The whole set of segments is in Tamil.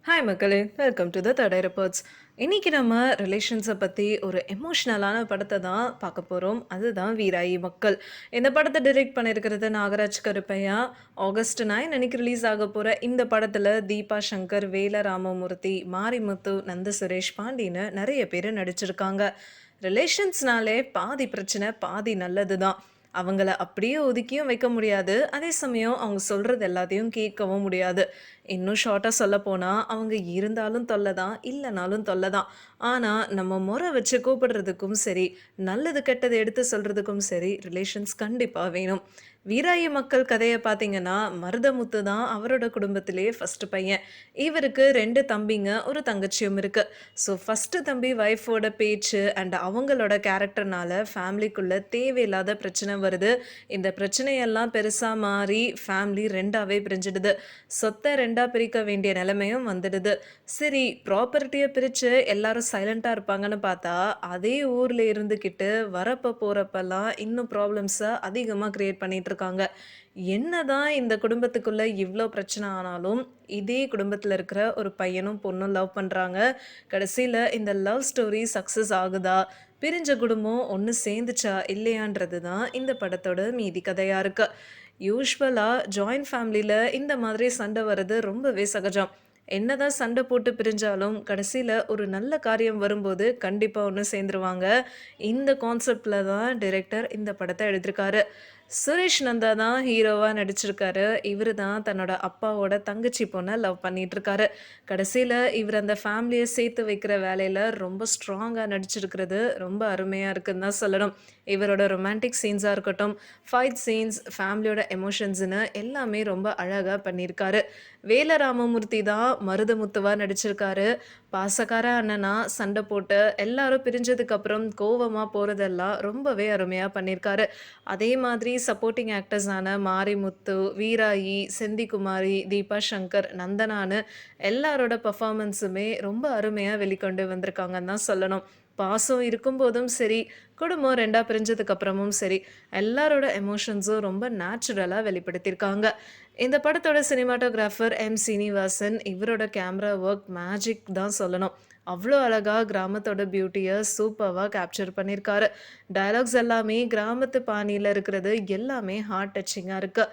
ஹாய் மக்களே! வெல்கம் டு த தடை ரிப்போர்ட்ஸ். இன்னைக்கு நம்ம ரிலேஷன்ஸ பத்தி ஒரு எமோஷனலான படத்த தான் பார்க்க போறோம். அதுதான் வீராயி மக்கள். இந்த படத்த டைரக்ட் பண்ணியிருக்கிறது நாகராஜ் கருப்பையா. ஆகஸ்ட் 9 அன்னைக்கு ரிலீஸ் ஆக போற இந்த படத்துல தீபா சங்கர், வேல ராமமூர்த்தி, மாரிமுத்து, நந்த சுரேஷ் பாண்டின்னு நெறைய பேரு நடிச்சிருக்காங்க. ரிலேஷன்ஸ்னாலே பாதி பிரச்சனை, பாதி நல்லது தான். அவங்கள அப்படியே ஒதுக்கியும் வைக்க முடியாது. அதே சமயம் அவங்க சொல்றது எல்லாத்தையும் கேட்கவும் முடியாது. இன்னும் ஷார்ட்டா சொல்லப்போனா, அவங்க இருந்தாலும் தொல்ல தான், இல்லனாலும் தொல்ல தான். ஆனா, நம்ம மொற வச்சு கூப்பிடுறதுக்கும் சரி, நல்லது கெட்டது எடுத்து சொல்றதுக்கும் சரி, ரிலேஷன்ஸ் கண்டிப்பா வேணும். வீராய மக்கள் கதைய பார்த்தீங்கன்னா, மருதமுத்து தான் அவரோட குடும்பத்திலேயே ஃபர்ஸ்ட் பையன். இவருக்கு 2 தம்பிங்க, 1 தங்கச்சியும் இருக்கு. ஸோ ஃபர்ஸ்ட்டு தம்பி ஒய்ஃபோட பேச்சு அண்ட் அவங்களோட கேரக்டர்னால ஃபேமிலிக்குள்ள தேவையில்லாத பிரச்சனை வருது. இந்த பிரச்சனையெல்லாம் பெருசா மாறி ஃபேமிலி 2ஆவே பிரிஞ்சிடுது. சொத்த 2ஆ பிரிக்க வேண்டிய நிலைமையும் வந்துடுது. சரி ப்ராப்பர்ட்டிய பிரிச்சு எல்லாரும் சைலன்ட்டா இருப்பாங்கன்னு பார்த்தா, அதே ஊர்ல இருந்துகிட்டு வரப்ப போறப்பலாம் இன்னும் ப்ராப்ளம்ஸ அதிகமா கிரியேட் பண்ணிட்டுருக்காங்க. என்னதான் இந்த குடும்பத்துக்குள்ள இவ்ளோ பிரச்சனை ஆனாலும், இதே குடும்பத்தில இருக்கிற ஒரு பையனும், பொண்ணும் லவ் பண்றாங்க. கடைசியில இந்த லவ் ஸ்டோரி சக்சஸ் ஆகுதா? பிரிஞ்ச குடும்பம் ஒண்ணு சேர்ந்துச்சா? இல்லையான்றது தான் இந்த படத்தோட மீதி கதையா இருக்கு. யூசுவலா ஜாயிண்ட் ஃபேமிலில இந்த மாதிரி சண்டை வர்றது ரொம்பவே சகஜம். என்னதான் சண்டை போட்டு பிரிஞ்சாலும், கடைசியில ஒரு நல்ல காரியம் வரும்போது கண்டிப்பா ஒண்ணு சேர்ந்துருவாங்க. இந்த கான்செப்ட்ல தான் டைரக்டர் இந்த படத்த எடுத்திருக்காரு. சுரேஷ் நந்தா தான் ஹீரோவா நடிச்சிருக்காரு. இவரு தான் தன்னோட அப்பாவோட தங்கச்சி பொண்ண லவ் பண்ணிட்டுருக்காரு. கடைசியில இவரு அந்த ஃபேமிலிய சேர்த்து வைக்கிற வேலையில ரொம்ப ஸ்ட்ராங்கா நடிச்சிருக்கிறது ரொம்ப அருமையா இருக்குன்னு தான் சொல்லணும். இவரோட ரொமான்டிக் சீன்ஸா இருக்கட்டும், ஃபைட் சீன்ஸ், ஃபேமிலியோட எமோஷன்ஸ்ன்னு எல்லாமே ரொம்ப அழகா பண்ணியிருக்காரு. வேல ராமமூர்த்தி தான் மருதமுத்துவா நடிச்சிருக்காரு. பாசக்கார அண்ணனா சண்டை போட்டு எல்லாரும் பிரிஞ்சதுக்கப்புறம் கோவமா போறதெல்லாம் ரொம்பவே அருமையா பண்ணியிருக்காரு. அதே மாதிரி சப்போர்ட்டிங் ஆக்டர்ஸான மாரிமுத்து, வீராயி, செந்திக்குமாரி, தீபா சங்கர், நந்தனான்னு எல்லாரோட பெர்ஃபார்மன்ஸுமே ரொம்ப அருமையா வெளிக்கொண்டு வந்திருக்காங்கன்னு தான் சொல்லணும். பாசம் இருக்கும்போதும் சரி, குடும்பம் 2ஆ பிரிஞ்சதுக்கு அப்புறமும் சரி, எல்லாரோட எமோஷன்ஸும் ரொம்ப நேச்சுரலா வெளிப்படுத்தியிருக்காங்க. இந்த படத்தோட சினிமாட்டோகிராஃபர் சீனிவாசன். இவரோட கேமரா ஒர்க் மேஜிக் தான் சொல்லணும். அவ்ளோ அழகா கிராமத்தோட பியூட்டிய சூப்பர்வா கேப்சர் பண்ணியிருக்காரு. டயலாக்ஸ் எல்லாமே கிராமத்து பாணியில இருக்கிறது எல்லாமே ஹார்ட் டச்சிங்கா இருக்கு.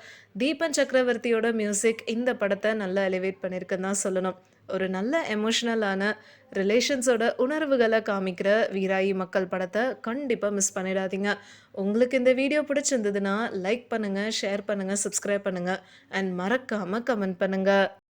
தீபன் சக்ரவர்த்தியோட மியூசிக் இந்த படத்த நல்லா எலிவேட் பண்ணியிருக்குன்னு தான் சொல்லணும். ஒரு நல்ல எமோஷனலான ரிலேஷன்ஸோட உணர்வுகள காமிக்கிற வீராயி மக்கள் படத்த கண்டிப்பா மிஸ் பண்ணிடாதீங்க. உங்களுக்கு இந்த வீடியோ பிடிச்சிருந்ததுன்னா, லைக் பண்ணுங்க, ஷேர் பண்ணுங்க, சப்ஸ்கிரைப் பண்ணுங்க அண்ட் மறக்காம கமெண்ட் பண்ணுங்க.